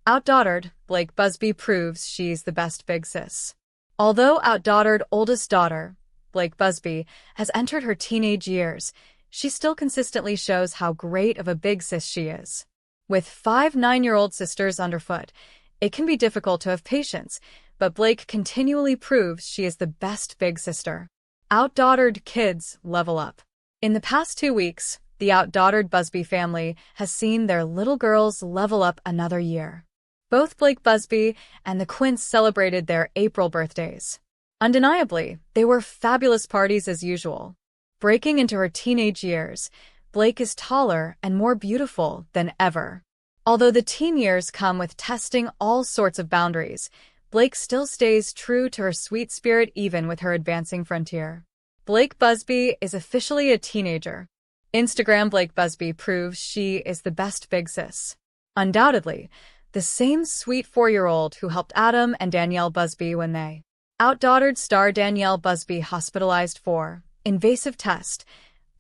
OutDaughtered, Blayke Busby proves she's the best big sis. Although OutDaughtered oldest daughter, Blayke Busby, has entered her teenage years, she still consistently shows how great of a big sis she is. With 5 9-year-old sisters underfoot, it can be difficult to have patience, but Blayke continually proves she is the best big sister. OutDaughtered kids level up. In the past 2 weeks, the OutDaughtered Busby family has seen their little girls level up another year. Both Blayke Busby and the Quints celebrated their April birthdays. Undeniably, they were fabulous parties as usual. Breaking into her teenage years, Blayke is taller and more beautiful than ever. Although the teen years come with testing all sorts of boundaries, Blayke still stays true to her sweet spirit even with her advancing frontier. Blayke Busby is officially a teenager. Instagram Blayke Busby proves she is the best big sis. Undoubtedly, the same sweet 4-year-old who helped Adam and Danielle Busby when they OutDaughtered star Danielle Busby hospitalized for invasive test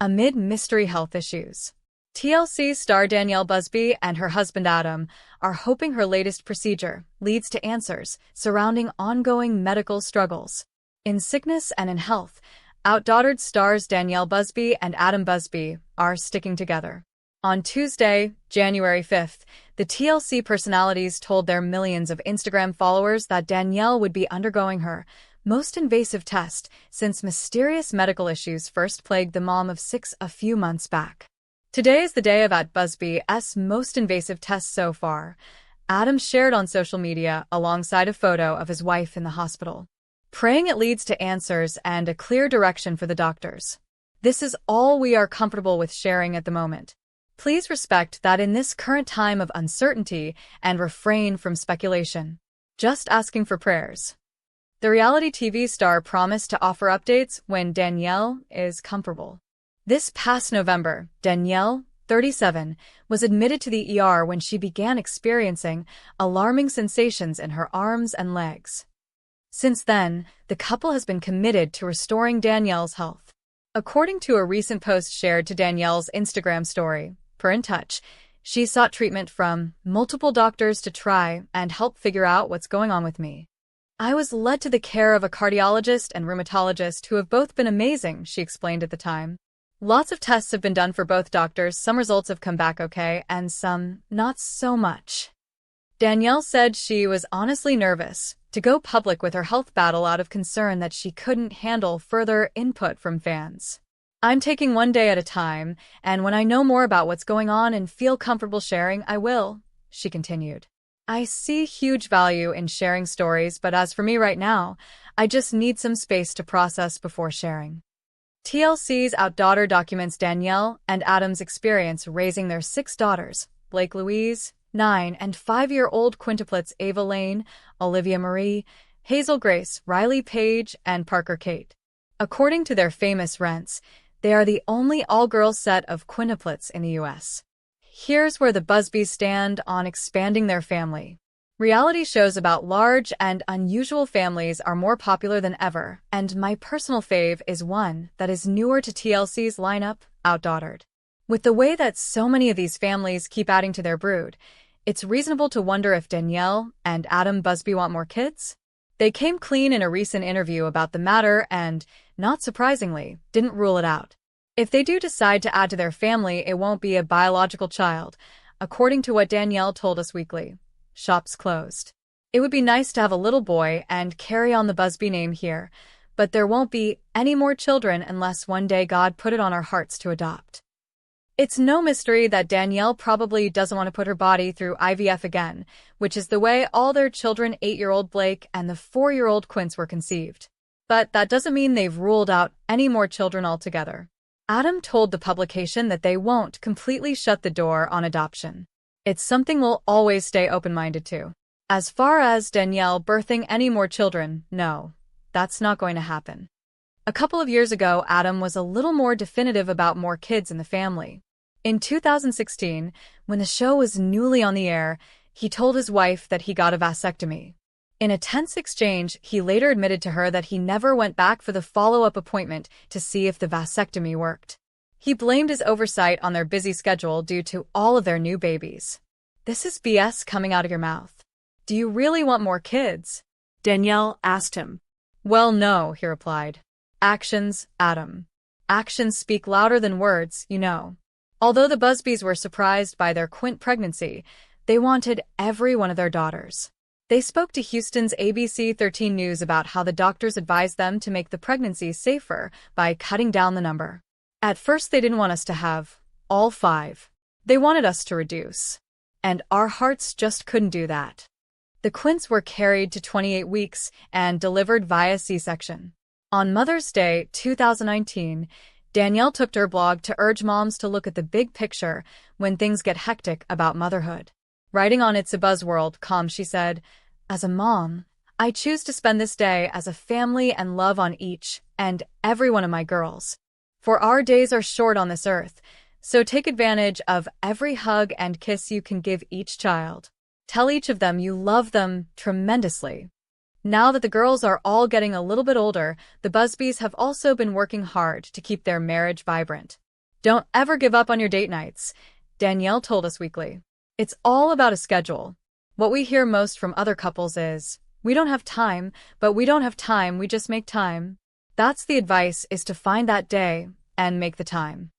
amid mystery health issues. TLC star Danielle Busby and her husband Adam are hoping her latest procedure leads to answers surrounding ongoing medical struggles. In sickness and in health, OutDaughtered stars Danielle Busby and Adam Busby are sticking together. On Tuesday, January 5th, the TLC personalities told their millions of Instagram followers that Danielle would be undergoing her most invasive test since mysterious medical issues first plagued the mom of 6 a few months back. Today is the day of Busby's most invasive test so far. Adam shared on social media alongside a photo of his wife in the hospital, praying it leads to answers and a clear direction for the doctors. This is all we are comfortable with sharing at the moment. Please respect that in this current time of uncertainty and refrain from speculation. Just asking for prayers. The reality TV star promised to offer updates when Danielle is comfortable. This past November, Danielle, 37, was admitted to the ER when she began experiencing alarming sensations in her arms and legs. Since then, the couple has been committed to restoring Danielle's health. According to a recent post shared to Danielle's Instagram story, per In Touch, she sought treatment from multiple doctors to try and help figure out what's going on with me. I was led to the care of a cardiologist and rheumatologist who have both been amazing, she explained at the time. Lots of tests have been done for both doctors, some results have come back okay, and some not so much. Danielle said she was honestly nervous to go public with her health battle out of concern that she couldn't handle further input from fans. I'm taking one day at a time, and when I know more about what's going on and feel comfortable sharing, I will, she continued. I see huge value in sharing stories, but as for me right now, I just need some space to process before sharing. TLC's OutDaughtered documents Danielle and Adam's experience raising their 6 daughters, Blayke Louise, 9, and 5-year-old Quintuplets Ava Lane, Olivia Marie, Hazel Grace, Riley Page, and Parker Kate. According to their famous rents, they are the only all-girl set of quintuplets in the U.S. Here's where the Busbys stand on expanding their family. Reality shows about large and unusual families are more popular than ever, and my personal fave is one that is newer to TLC's lineup, OutDaughtered. With the way that so many of these families keep adding to their brood, it's reasonable to wonder if Danielle and Adam Busby want more kids? They came clean in a recent interview about the matter and, not surprisingly, didn't rule it out. If they do decide to add to their family, it won't be a biological child, according to what Danielle told Us Weekly. Shops closed. It would be nice to have a little boy and carry on the Busby name here, but there won't be any more children unless one day God put it on our hearts to adopt. It's no mystery that Danielle probably doesn't want to put her body through IVF again, which is the way all their children, 8-year-old Blayke and the 4-year-old Quints, were conceived. But that doesn't mean they've ruled out any more children altogether. Adam told the publication that they won't completely shut the door on adoption. It's something we'll always stay open-minded to. As far as Danielle birthing any more children, no, that's not going to happen. A couple of years ago, Adam was a little more definitive about more kids in the family. In 2016, when the show was newly on the air, he told his wife that he got a vasectomy. In a tense exchange, he later admitted to her that he never went back for the follow-up appointment to see if the vasectomy worked. He blamed his oversight on their busy schedule due to all of their new babies. This is BS coming out of your mouth. "Do you really want more kids?" Danielle asked him. "Well, no," he replied. "Actions, Adam. Actions speak louder than words, you know." Although the Busbys were surprised by their Quint pregnancy, they wanted every one of their daughters. They spoke to Houston's ABC 13 News about how the doctors advised them to make the pregnancy safer by cutting down the number. "At first they didn't want us to have all 5. They wanted us to reduce. And our hearts just couldn't do that." The Quints were carried to 28 weeks and delivered via C-section. On Mother's Day 2019, Danielle took to her blog to urge moms to look at the big picture when things get hectic about motherhood. Writing on itsabuzworld.com, she said, "As a mom, I choose to spend this day as a family and love on each and every one of my girls. For our days are short on this earth, so take advantage of every hug and kiss you can give each child. Tell each of them you love them tremendously." Now that the girls are all getting a little bit older, the Busbys have also been working hard to keep their marriage vibrant. "Don't ever give up on your date nights," Danielle told Us Weekly. "It's all about a schedule. What we hear most from other couples is, 'We don't have time, but we don't have time, we just make time.' That's the advice, is to find that day and make the time."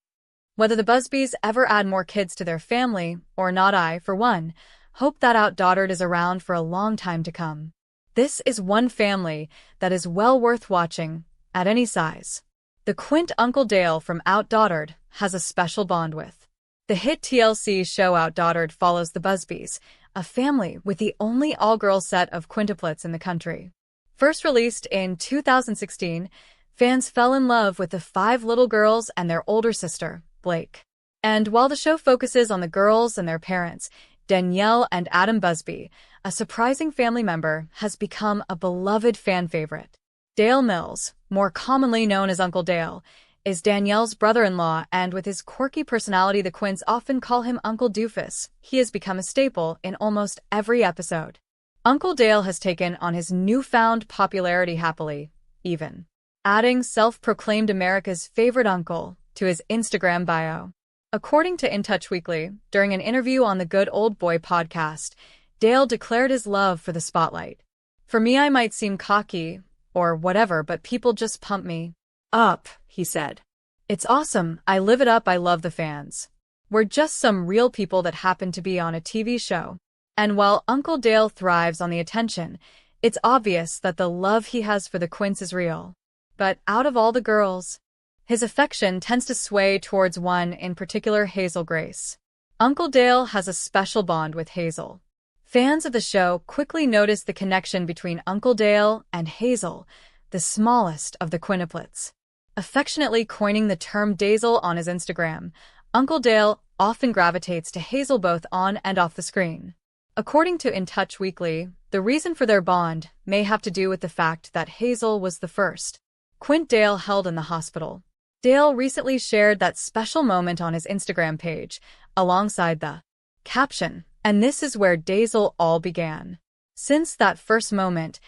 Whether the Busbys ever add more kids to their family or not, I, for one, hope that OutDaughtered is around for a long time to come. This is one family that is well worth watching, at any size. The Quint Uncle Dale from OutDaughtered has a special bond with. The hit TLC show OutDaughtered follows the Busbys, a family with the only all-girl set of quintuplets in the country. First released in 2016, fans fell in love with the 5 little girls and their older sister, Blayke. And while the show focuses on the girls and their parents, Danielle and Adam Busby, a surprising family member, has become a beloved fan favorite. Dale Mills, more commonly known as Uncle Dale, is Danielle's brother-in-law, and with his quirky personality, the Quints often call him Uncle Doofus. He has become a staple in almost every episode. Uncle Dale has taken on his newfound popularity happily, even adding self-proclaimed America's favorite uncle to his Instagram bio. According to In Touch Weekly, during an interview on the Good Old Boy podcast, Dale declared his love for the spotlight. "For me, I might seem cocky or whatever, but people just pump me up," he said. "It's awesome. I live it up. I love the fans. We're just some real people that happen to be on a TV show." And while Uncle Dale thrives on the attention, it's obvious that the love he has for the Quints is real. But out of all the girls, his affection tends to sway towards one in particular, Hazel Grace. Uncle Dale has a special bond with Hazel. Fans of the show quickly noticed the connection between Uncle Dale and Hazel, the smallest of the quintuplets. Affectionately coining the term Dazel on his Instagram, Uncle Dale often gravitates to Hazel both on and off the screen. According to In Touch Weekly, the reason for their bond may have to do with the fact that Hazel was the first Quint Dale held in the hospital. Dale recently shared that special moment on his Instagram page, alongside the caption, "And this is where Dazel all began." Since that first moment,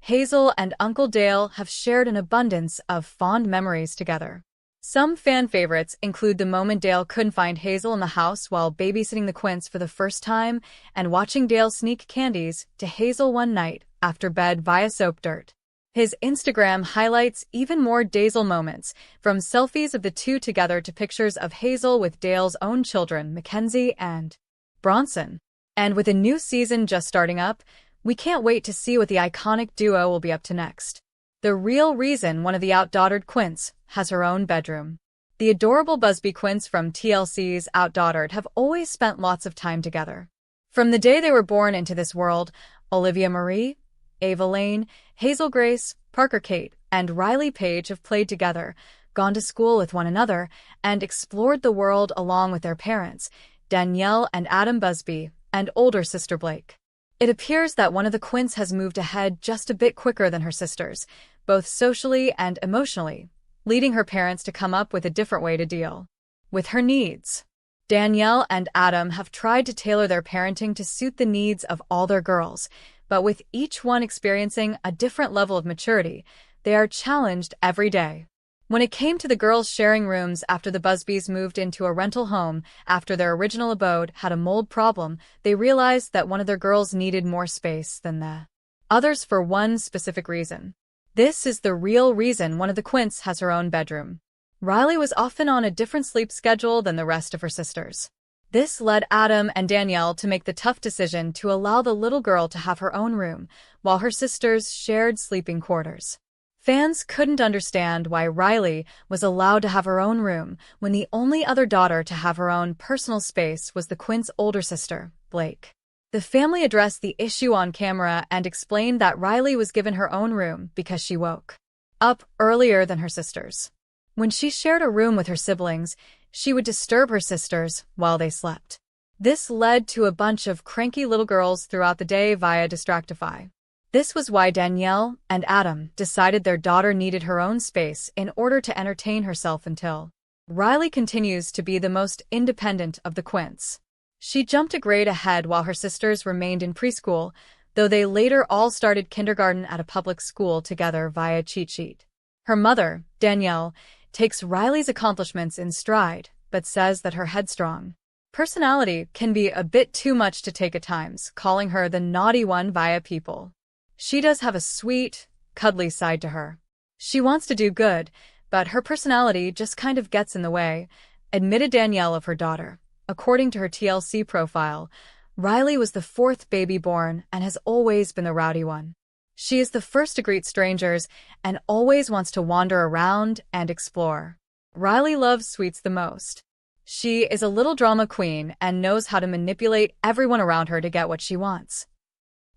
Hazel and Uncle Dale have shared an abundance of fond memories together. Some fan favorites include the moment Dale couldn't find Hazel in the house while babysitting the Quints for the first time, and watching Dale sneak candies to Hazel one night after bed via soap dirt. His Instagram highlights even more Dazel moments, from selfies of the two together to pictures of Hazel with Dale's own children, Mackenzie and Bronson. And with a new season just starting up, we can't wait to see what the iconic duo will be up to next. The real reason one of the OutDaughtered Quints has her own bedroom. The adorable Busby Quints from TLC's OutDaughtered have always spent lots of time together. From the day they were born into this world, Olivia Marie, Ava Lane, Hazel Grace, Parker Kate, and Riley Page have played together, gone to school with one another, and explored the world along with their parents, Danielle and Adam Busby, and older sister Blayke. It appears that one of the Quints has moved ahead just a bit quicker than her sisters, both socially and emotionally, leading her parents to come up with a different way to deal with her needs. Danielle and Adam have tried to tailor their parenting to suit the needs of all their girls, but with each one experiencing a different level of maturity, they are challenged every day. When it came to the girls sharing rooms after the Busbys moved into a rental home after their original abode had a mold problem, they realized that one of their girls needed more space than the others for one specific reason. This is the real reason one of the Quints has her own bedroom. Riley was often on a different sleep schedule than the rest of her sisters. This led Adam and Danielle to make the tough decision to allow the little girl to have her own room, while her sisters shared sleeping quarters. Fans couldn't understand why Riley was allowed to have her own room when the only other daughter to have her own personal space was the Quints' older sister, Blayke. The family addressed the issue on camera and explained that Riley was given her own room because she woke up earlier than her sisters. When she shared a room with her siblings, she would disturb her sisters while they slept. This led to a bunch of cranky little girls throughout the day via Distractify. This was why Danielle and Adam decided their daughter needed her own space in order to entertain herself until Riley continues to be the most independent of the Quints. She jumped a grade ahead while her sisters remained in preschool, though they later all started kindergarten at a public school together via cheat sheet. Her mother, Danielle, takes Riley's accomplishments in stride, but says that her headstrong personality can be a bit too much to take at times, calling her the naughty one via people. She does have a sweet, cuddly side to her. She wants to do good, but her personality just kind of gets in the way, admitted Danielle of her daughter. According to her TLC profile, Riley was the fourth baby born and has always been the rowdy one. She is the first to greet strangers and always wants to wander around and explore. Riley loves sweets the most. She is a little drama queen and knows how to manipulate everyone around her to get what she wants.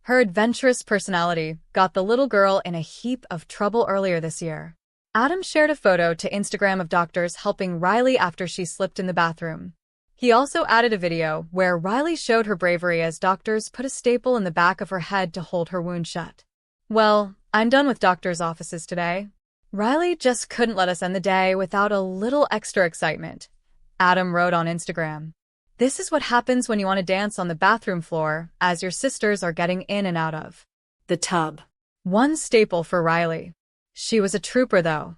Her adventurous personality got the little girl in a heap of trouble earlier this year. Adam shared a photo to Instagram of doctors helping Riley after she slipped in the bathroom. He also added a video where Riley showed her bravery as doctors put a staple in the back of her head to hold her wound shut. "Well, I'm done with doctors' offices today. Riley just couldn't let us end the day without a little extra excitement," Adam wrote on Instagram. This is what happens when you want to dance on the bathroom floor as your sisters are getting in and out of the tub. One staple for Riley. She was a trooper, though.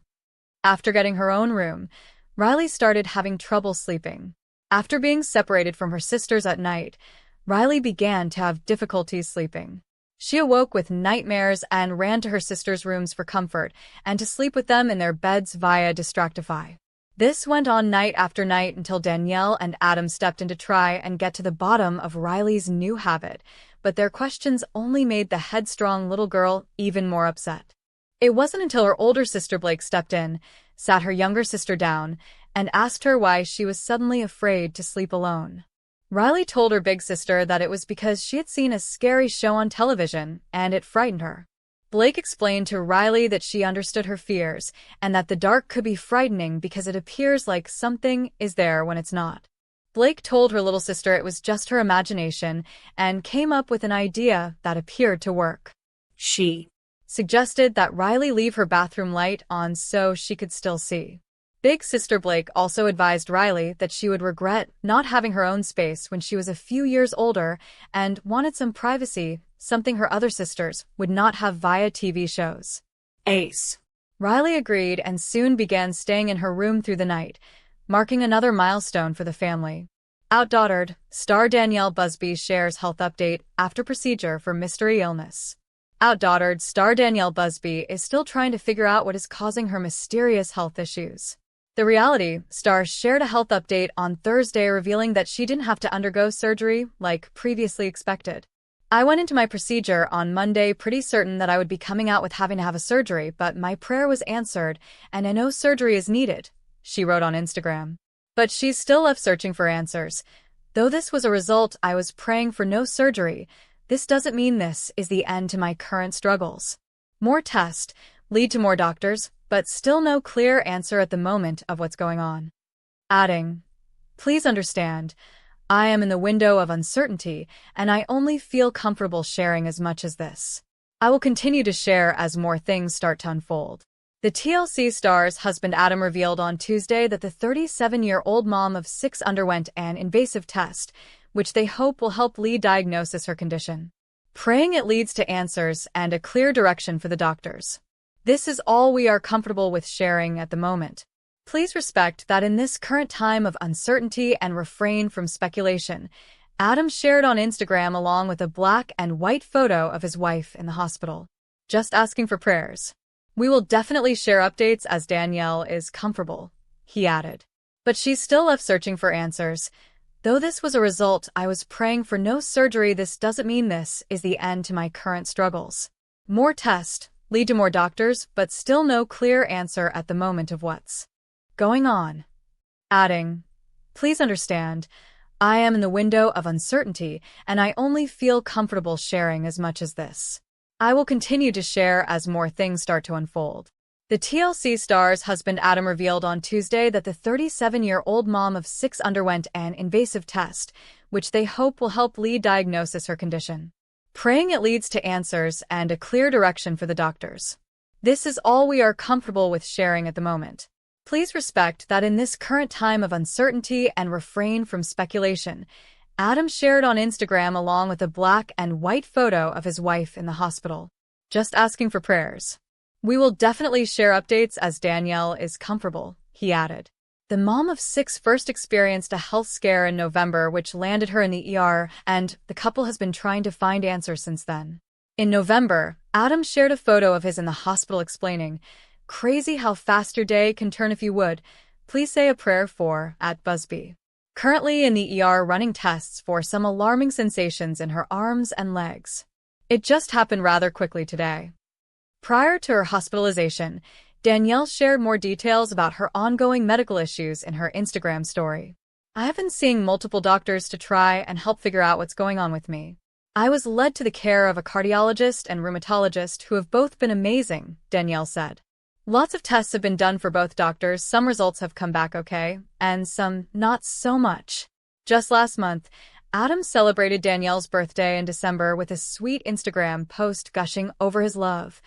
After getting her own room, Riley started having trouble sleeping. After being separated from her sisters at night, Riley began to have difficulties sleeping. She awoke with nightmares and ran to her sisters' rooms for comfort and to sleep with them in their beds via Distractify. This went on night after night until Danielle and Adam stepped in to try and get to the bottom of Riley's new habit, but their questions only made the headstrong little girl even more upset. It wasn't until her older sister Blayke stepped in, sat her younger sister down, and asked her why she was suddenly afraid to sleep alone. Riley told her big sister that it was because she had seen a scary show on television and it frightened her. Blayke explained to Riley that she understood her fears and that the dark could be frightening because it appears like something is there when it's not. Blayke told her little sister it was just her imagination and came up with an idea that appeared to work. She suggested that Riley leave her bathroom light on so she could still see. Big sister Blayke also advised Riley that she would regret not having her own space when she was a few years older and wanted some privacy, something her other sisters would not have via TV shows. Ace. Riley agreed and soon began staying in her room through the night, marking another milestone for the family. OutDaughtered, star Blayke Busby shares health update after procedure for mystery illness. OutDaughtered star Blayke Busby is still trying to figure out what is causing her mysterious health issues. The reality star shared a health update on Thursday revealing that she didn't have to undergo surgery like previously expected. "I went into my procedure on Monday pretty certain that I would be coming out with having to have a surgery, but my prayer was answered and I know surgery is needed," she wrote on Instagram. But she's still left searching for answers. "Though this was a result, I was praying for no surgery. This doesn't mean this is the end to my current struggles. More tests lead to more doctors, but still no clear answer at the moment of what's going on." Adding, "Please understand, I am in the window of uncertainty, and I only feel comfortable sharing as much as this. I will continue to share as more things start to unfold." The TLC star's husband Adam revealed on Tuesday that the 37-year-old mom of 6 underwent an invasive test, which they hope will help Lee diagnose her condition. "Praying it leads to answers and a clear direction for the doctors. This is all we are comfortable with sharing at the moment. Please respect that in this current time of uncertainty and refrain from speculation. Adam shared on Instagram along with a black and white photo of his wife in the hospital. Just asking for prayers. We will definitely share updates as Danielle is comfortable, he added. But she's still left searching for answers. Though this was a result, I was praying for no surgery. This doesn't mean this is the end to my current struggles. More tests lead to more doctors, but still no clear answer at the moment of what's going on. Adding, please understand, I am in the window of uncertainty, and I only feel comfortable sharing as much as this. I will continue to share as more things start to unfold. The TLC star's husband Adam revealed on Tuesday that the 37-year-old mom of 6 underwent an invasive test, which they hope will help lead diagnosis her condition. Praying it leads to answers and a clear direction for the doctors. This is all we are comfortable with sharing at the moment. Please respect that in this current time of uncertainty and refrain from speculation. Adam shared on Instagram along with a black and white photo of his wife in the hospital. Just asking for prayers. We will definitely share updates as Danielle is comfortable, he added. The mom of 6 first experienced a health scare in November which landed her in the ER, and the couple has been trying to find answers since then. In November, Adam shared a photo of his in the hospital explaining, "Crazy how fast your day can turn if you would. Please say a prayer for @Busby. Currently in the ER running tests for some alarming sensations in her arms and legs. It just happened rather quickly today." Prior to her hospitalization, Danielle shared more details about her ongoing medical issues in her Instagram story. "I have been seeing multiple doctors to try and help figure out what's going on with me. I was led to the care of a cardiologist and rheumatologist who have both been amazing," Danielle said. "Lots of tests have been done for both doctors. Some results have come back okay, and some not so much." Just last month, Adam celebrated Danielle's birthday in December with a sweet Instagram post gushing over his love.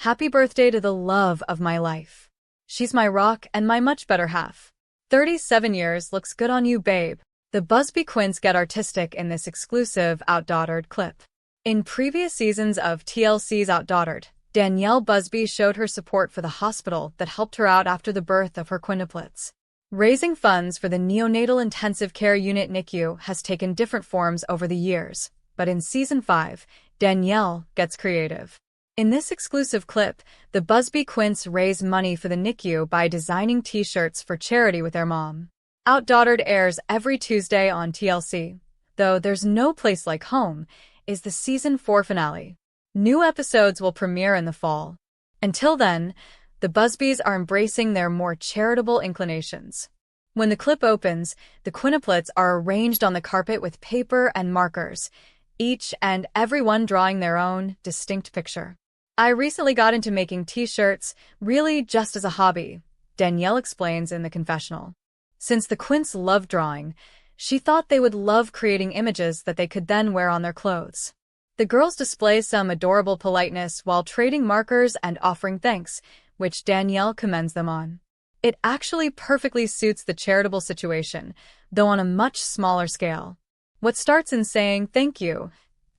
"Happy birthday to the love of my life. She's my rock and my much better half. 37 years looks good on you, babe." The Busby Quints get artistic in this exclusive OutDaughtered clip. In previous seasons of TLC's OutDaughtered, Danielle Busby showed her support for the hospital that helped her out after the birth of her quintuplets. Raising funds for the neonatal intensive care unit NICU has taken different forms over the years, but in Season 5, Danielle gets creative. In this exclusive clip, the Busby Quints raise money for the NICU by designing t-shirts for charity with their mom. OutDaughtered airs every Tuesday on TLC, though There's No Place Like Home is the Season 4 finale. New episodes will premiere in the fall. Until then, the Busbys are embracing their more charitable inclinations. When the clip opens, the quintuplets are arranged on the carpet with paper and markers, each and every one drawing their own distinct picture. "I recently got into making t-shirts, really just as a hobby," Danielle explains in the confessional. Since the Quints love drawing, she thought they would love creating images that they could then wear on their clothes. The girls display some adorable politeness while trading markers and offering thanks, which Danielle commends them on. It actually perfectly suits the charitable situation, though on a much smaller scale. What starts in saying thank you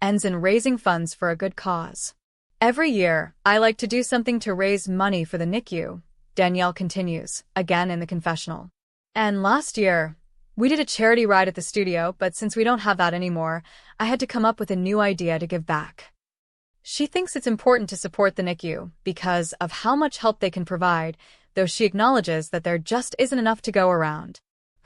ends in raising funds for a good cause. "Every year, I like to do something to raise money for the NICU," Danielle continues, again in the confessional. "And last year, we did a charity ride at the studio, but since we don't have that anymore, I had to come up with a new idea to give back." She thinks it's important to support the NICU because of how much help they can provide, though she acknowledges that there just isn't enough to go around.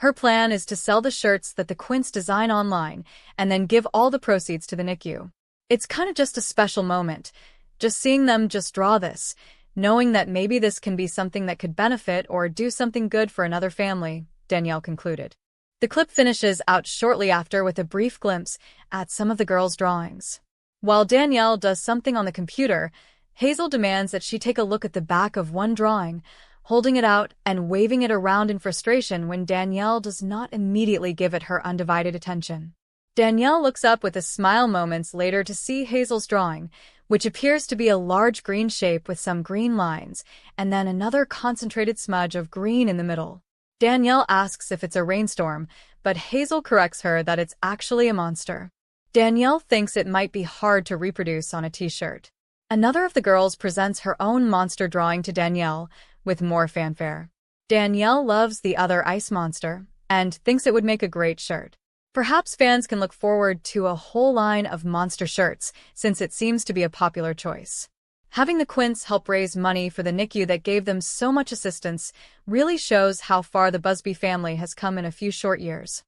Her plan is to sell the shirts that the Quints design online and then give all the proceeds to the NICU. "It's kind of just a special moment, just seeing them just draw this, knowing that maybe this can be something that could benefit or do something good for another family," Danielle concluded. The clip finishes out shortly after with a brief glimpse at some of the girls' drawings. While Danielle does something on the computer, Hazel demands that she take a look at the back of one drawing, holding it out and waving it around in frustration when Danielle does not immediately give it her undivided attention. Danielle looks up with a smile moments later to see Hazel's drawing, which appears to be a large green shape with some green lines, and then another concentrated smudge of green in the middle. Danielle asks if it's a rainstorm, but Hazel corrects her that it's actually a monster. Danielle thinks it might be hard to reproduce on a t-shirt. Another of the girls presents her own monster drawing to Danielle, with more fanfare. Danielle loves the other ice monster and thinks it would make a great shirt. Perhaps fans can look forward to a whole line of monster shirts, since it seems to be a popular choice. Having the Quints help raise money for the NICU that gave them so much assistance really shows how far the Busby family has come in a few short years.